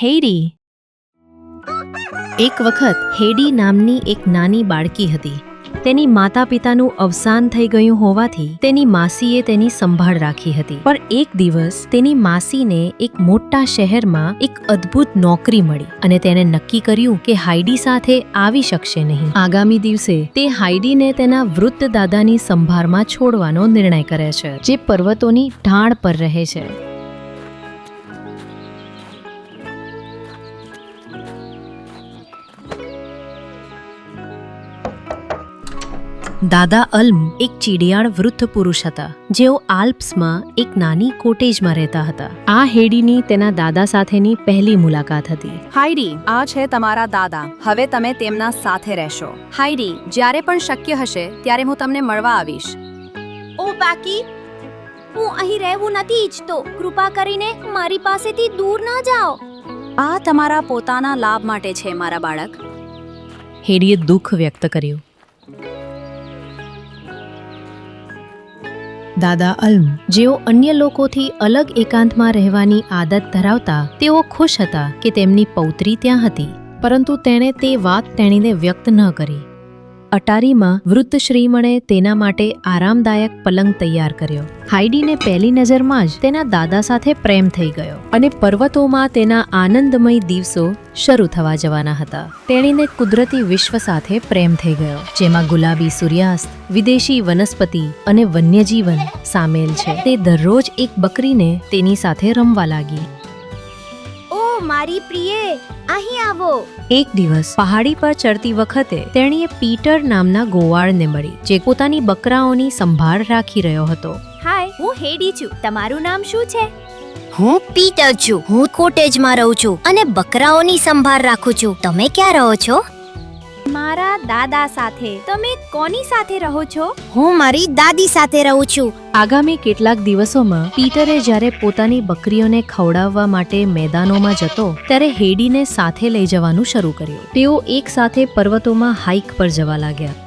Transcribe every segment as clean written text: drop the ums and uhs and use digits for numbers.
હેડી. એક વખત હેડી નામની એક નાની બાળકી હતી. તેની માતા પિતાનું અવસાન થઈ ગયું હોવાથી તેની માસીએ તેની સંભાળ રાખી હતી. પણ એક દિવસ તેની માસીને એક મોટા શહેરમાં એક અદ્ભુત નોકરી મળી અને તેને નક્કી કર્યું કે હાઈડી સાથે આવી શકશે નહીં. આગામી દિવસે તે હાઈડીને તેના વૃદ્ધ દાદાની સંભાળમાં છોડવાનો નિર્ણય કરે છે, જે પર્વતોની ઢાળ પર રહે છે. દાદા અલ્મ એક ચીડિયાળ વૃદ્ધ પુરુષ હતા, જેઓ આલ્પ્સમાં એક નાની કોટેજમાં રહેતા હતા. આ હેડીની તેના દાદા સાથેની પહેલી મુલાકાત હતી. હાઈડી, આ છે તમારા દાદા. હવે તમે તેમના સાથે રહેશો. હાઈડી, જ્યારે પણ શક્ય હશે ત્યારે હું તમને મળવા આવીશ. ઓ બાકી, હું અહીં રહેવું નથી ઈચ્છતો. કૃપા કરીને મારી પાસેથી દૂર ના જાઓ. આ તમારા પોતાના લાભ માટે છે, મારા બાળક. હેડીએ દુઃખ વ્યક્ત કર્યું. દાદા અલ્મ, જેઓ અન્ય લોકોથી અલગ એકાંતમાં રહેવાની આદત ધરાવતા, તેઓ ખુશ હતા કે તેમની પૌત્રી ત્યાં હતી, પરંતુ તેણે તે વાત તેણીને વ્યક્ત ન કરી. અટારીમાં વૃદ્ધ શ્રીમણે તેના માટે આરામદાયક પલંગ તૈયાર કર્યો. હાઈડીને પહેલી નજરમાં જ તેના દાદા સાથે પ્રેમ થઈ ગયો અને પર્વતોમાં તેના આનંદમય દિવસો શરૂ થવા જવાના હતા. તેણીને કુદરતી વિશ્વ સાથે પ્રેમ થઈ ગયો, જેમાં ગુલાબી સૂર્યાસ્ત, વિદેશી વનસ્પતિ અને વન્યજીવન સામેલ છે. તે દરરોજ એક બકરીને તેની સાથે રમવા લાગી. ઓ મારી પ્રિય, અહીં આવો. એક દિવસ પહાડી પર ચડતી વખતે તેણીએ પીટર નામના ગોવાળને મળી, જે પોતાની બકરાઓની સંભાળ રાખી રહ્યો હતો. હાય, હું હેડી છું. તમારું નામ શું છે? હું પીટર છું. હું કોટેજમાં રહું છું અને બકરાઓની સંભાળ રાખું છું. તમે ક્યાં રહો છો? મારા દાદા સાથે. તમે કોની સાથે રહો છો? હું મારી દાદી સાથે રહું છું. આગામી કેટલાક દિવસોમાં પીટરે જ્યારે પોતાની બકરીઓને ખવડાવવા માટે મેદાનોમાં જતો, ત્યારે હેડીને સાથે લઈ જવાનું શરૂ કર્યું. તેઓ એક સાથે પર્વતોમાં હાઇક પર જવા લાગ્યા.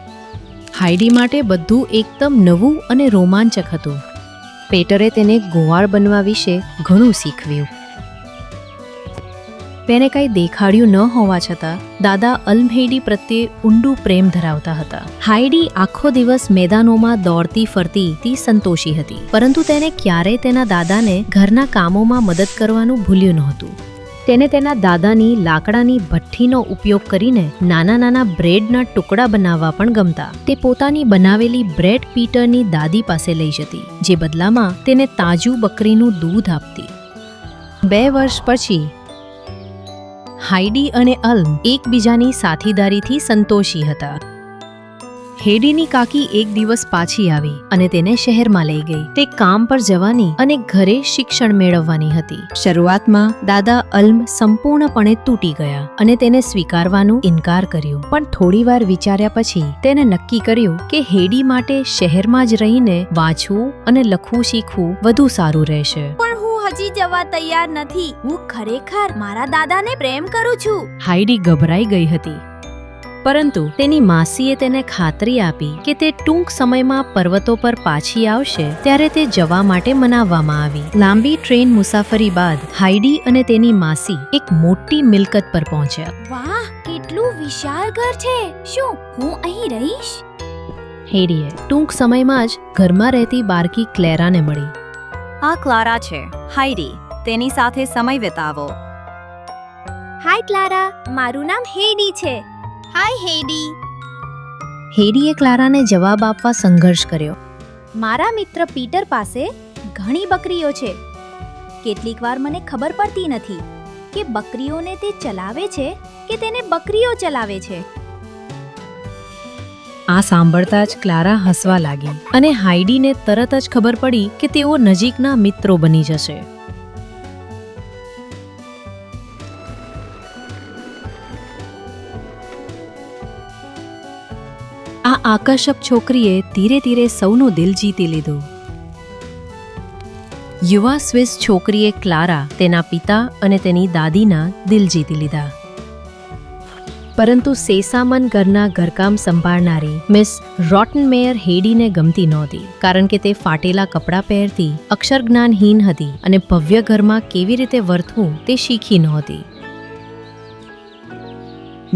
હાઈડી માટે બધું એકદમ નવું અને રોમાંચક હતું. પીટરે તેને ગોવાળ બનવા વિશે ઘણું શીખવ્યું. તેને કંઈ દેખાડ્યું ન હોવા છતાં દાદા અલ્મ હેડી પ્રત્યે ઊંડું પ્રેમ ધરાવતા હતા. હાઈડી આખો દિવસ મેદાનોમાં દોડતી ફરતી સંતોષી હતી, પરંતુ તેને ક્યારેય તેના દાદાને ઘરના કામોમાં મદદ કરવાનું ભૂલ્યું નહોતું. તેને તેના દાદાની લાકડાની ભઠ્ઠીનો ઉપયોગ કરીને નાના નાના બ્રેડના ટુકડા બનાવવા પણ ગમતા. તે પોતાની બનાવેલી બ્રેડ પીટરની દાદી પાસે લઈ જતી, જે બદલામાં તેને તાજું બકરીનું દૂધ આપતી. 2 વર્ષ પછી હાઈડી અને અલ્મ એકબીજાની સાથીદારીથી સંતોષી હતા. હેડીની કાકી એક દિવસ પાછી આવી અને તેને શહેરમાં લઈ ગઈ. તે કામ પર જવાની અને ઘરે શિક્ષણ મેળવવાની હતી. શરૂઆતમાં દાદા અલ્મ સંપૂર્ણપણે તૂટી ગયા અને તેને સ્વીકારવાનું ઇનકાર કર્યો. પણ થોડીવાર વિચાર્યા પછી તેને નક્કી કર્યું કે હેડી માટે શહેરમાં જ રહીને વાંચવું અને લખવું શીખવું વધુ સારું રહેશે. પણ હું હજી જવા તૈયાર નથી. હું ખરેખર મારા દાદાને પ્રેમ કરું છું. હાઈડી ગભરાઈ ગઈ હતી, પરંતુ તેની માસીએ તેને ખાતરી આપી કે તે ટૂંક સમયમાં પર્વતો પર પાછી આવશે. ત્યારે તે જવા માટે મનાવવામાં આવી. લાંબી ટ્રેન મુસાફરી બાદ હાઈડી અને તેની માસી એક મોટી મિલકત પર પહોંચ્યા. વાહ, કેટલું વિશાળ ઘર છે. શું હું અહીં રહીશ? હેડીએ ટૂંક સમયમાં જ ઘરમાં રહેતી બાળકી ક્લેરાને મળી. આ ક્લારા છે. હાઈડી, તેની સાથે સમય વિતાવો. હાય ક્લારા, મારું નામ હેડી છે. હાય હેડી. હેડીએ ક્લારાને જવાબ આપવા સંઘર્ષ કર્યો. મારા મિત્ર પીટર પાસે ઘણી બકરીઓ છે. કેટલીક વાર મને ખબર પડતી નથી કે બકરીઓને તે ચલાવે છે કે તેને બકરીઓ ચલાવે છે. આ સાંભળતા જ ક્લારા હસવા લાગી અને હાઈડીને તરત જ ખબર પડી કે તેઓ નજીકના મિત્રો બની જશે. આ આકર્ષક છોકરીએ ધીરે ધીરે સૌનું દિલ જીતી લીધું. યુવા સ્વિસ છોકરીએ ક્લારા, તેના પિતા અને તેની દાદીના દિલ જીતી લીધા. પરંતુ સેસામન ઘરના ઘરકામ સંભાળનારી મિસ રોટનમેયર હેડીને ગમતી નહોતી, કારણ કે તે ફાટેલા કપડાં પહેરતી, અક્ષરજ્ઞાનહીન હતી અને ભવ્ય ઘરમાં કેવી રીતે વર્તવું તે શીખી નહોતી.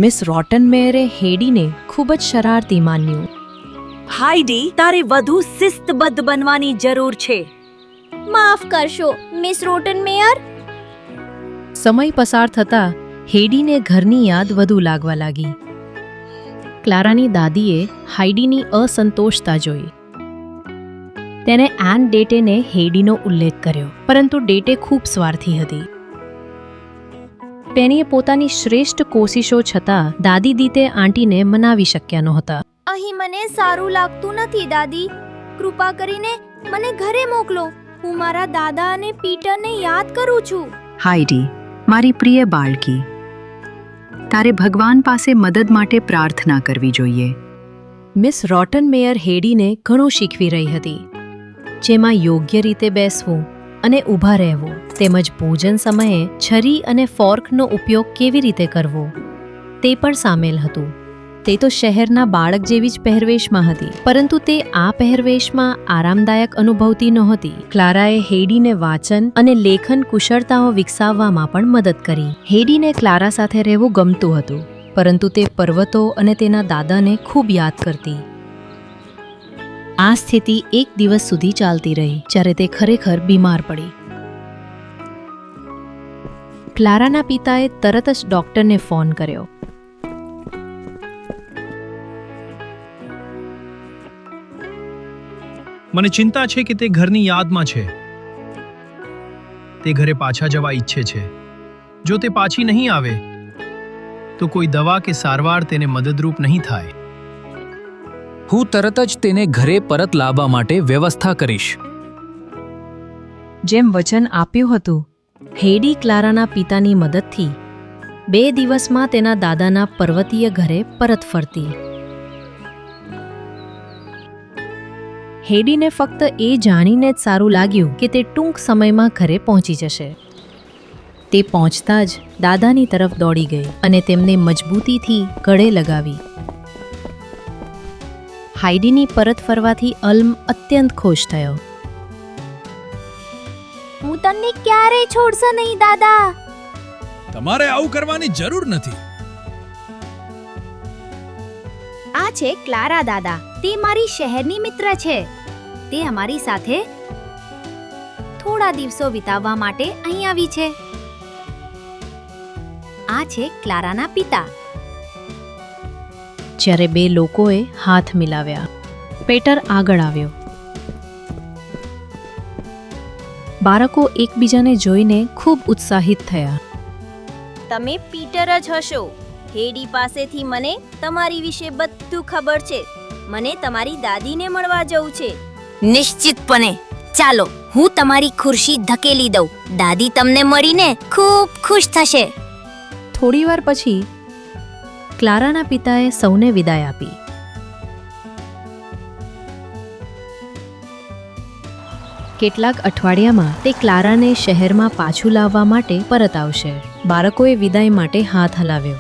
મિસ રોટનમેયરે હેડીને ખૂબ જ શરારતી માન્યું. હાઈડી, તારે વધુ શિસ્તબદ્ધ બનવાની જરૂર છે. માફ કરશો મિસ રોટનમેયર. સમય પસાર થતાં હેડીને ઘરની યાદ વધુ લાગવા લાગી. ક્લારાની દાદીએ હાઈડીની અસંતોષતા જોઈ. તેને એન ડેટેને હેડીનો ઉલ્લેખ કર્યો, પરંતુ ડેટે ખૂબ સ્વાર્થી હતી. પેનીએ પોતાની શ્રેષ્ઠ કોશિશો છતાં દાદી દીતે આંટીને મનાવી શક્યા નહોતા. અહીં મને સારું લાગતું નથી દાદી. કૃપા કરીને મને ઘરે મોકલો. હું મારા દાદા અને પીટરને યાદ કરું છું. હાઈડી, મારી પ્રિય બાળકી, તારે ભગવાન પાસે મદદ માટે પ્રાર્થના કરવી જોઈએ. મિસ રોટનમેયર હેડીને ઘણું શીખવી રહી હતી, જેમાં યોગ્ય રીતે બેસવું અને ઊભા રહેવું, તેમજ ભોજન સમયે છરી અને ફોર્કનો ઉપયોગ કેવી રીતે કરવો તે પણ સામેલ હતું. તે તો શહેરના બાળક જેવી જ પહેરવેશમાં હતી, પરંતુ તે આ પહેરવેશમાં આરામદાયક અનુભવતી નહોતી. ક્લારાએ હેડીને વાંચન અને લેખન કુશળતાઓ વિકસાવવામાં પણ મદદ કરી. હેડીને ક્લારા સાથે રહેવું ગમતું હતું, પરંતુ તે પર્વતો અને તેના દાદાને ખૂબ યાદ કરતી. આ સ્થિતિ એક દિવસ સુધી ચાલતી રહી, જ્યારે તે ખરેખર બીમાર પડી. ક્લારાના પિતાએ તરત જ ડોક્ટરને ફોન કર્યો. મને ચિંતા છે કે તે ઘરની યાદમાં છે. તે ઘરે પાછા જવા ઈચ્છે છે. જો તે પાછી નહીં આવે તો કોઈ દવા કે સારવાર તેને મદદરૂપ નહીં થાય. હું તરત જ તેને ઘરે પરત લાવવા માટે વ્યવસ્થા કરીશ. જેમ વચન આપ્યું હતું, હેડી ક્લારાના પિતાની મદદથી 2 દિવસમાં તેના દાદાના પર્વતીય ઘરે પરત ફરતી. હેડીને ફક્ત એ જાણીને જ સારું લાગ્યું કે તે ટૂંક સમયમાં ઘરે પહોંચી જશે. તે પહોંચતા જ દાદાની તરફ દોડી ગઈ અને તેમને મજબૂતીથી ગળે લગાવી. હાઈડીની પરત ફરવાથી અલ્મ અત્યંત ખુશ થયો. હું તમને ક્યારેય છોડશે નહીં દાદા. તમારે આવું કરવાની જરૂર નથી. આ છે ક્લારા દાદા. તે મારી શહેરની મિત્ર છે. તે અમારી સાથે થોડા દિવસો વિતાવવા માટે અહીં આવી છે. આ છે ક્લારાના પિતા. જ્યારે 2 લોકોએ હાથ મિલાવ્યા, પેટર આગળ આવ્યો. બાળકો એકબીજાને જોઈને ખૂબ ઉત્સાહિત થયા. તમે પીટર જ હશો. હેડી પાસેથી મને તમારી વિશે બધું ખબર છે. મને તમારી દાદીને મળવા જવું છે. નિશ્ચિતપણે. ચાલો, હું તમારી ખુરશી ધકેલી દઉં. દાદી તમને મળીને ખૂબ ખુશ થશે. થોડીવાર પછી ક્લારાના પિતાએ સૌને વિદાય આપી. કેટલાક અઠવાડિયામાં તે ક્લારાને શહેરમાં પાછું લાવવા માટે પરત આવશે. બાળકોએ વિદાય માટે હાથ હલાવ્યો.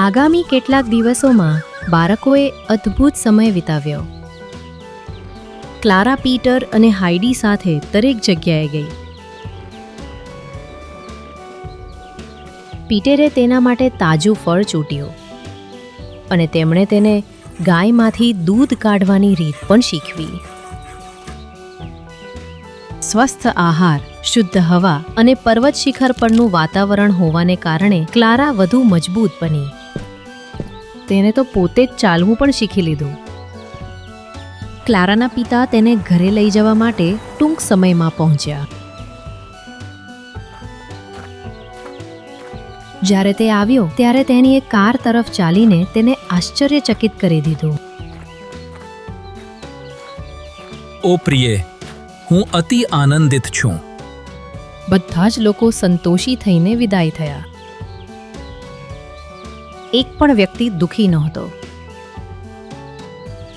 આગામી કેટલાક દિવસોમાં બાળકોએ અદ્ભુત સમય વિતાવ્યો. ક્લારા પીટર અને હાઈડી સાથે દરેક જગ્યાએ ગઈ. પીટરે તેના માટે તાજું ફળ ચૂંટ્યું અને તેમણે તેને ગાયમાંથી દૂધ કાઢવાની રીત પણ શીખવી. સ્વસ્થ આહાર, શુદ્ધ હવા અને પર્વત શિખર પરનું વાતાવરણ હોવાને કારણે ક્લારા વધુ મજબૂત બની. તેને તો પોતે જ ચાલવું પણ શીખી લીધું. ક્લારાના પિતા તેને ઘરે લઈ જવા માટે ટૂંક સમયમાં પહોંચ્યા. જ્યારે તે આવ્યો ત્યારે તેની એક કાર તરફ ચાલીને તેને આશ્ચર્યચકિત કરી દીધું. ઓ પ્રિય, હું અતિ આનંદિત છું. બધા જ લોકો સંતોષી થઈને વિદાય થયા. એક પણ વ્યક્તિ દુઃખી નહોતો.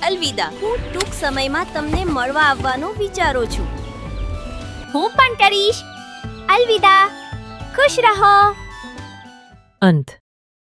અલવિદા. હું ટૂંક સમયમાં તમને મળવા આવવાનું વિચારું છું. હું પણ કરીશ. અલવિદા. ખુશ રહો. અંત.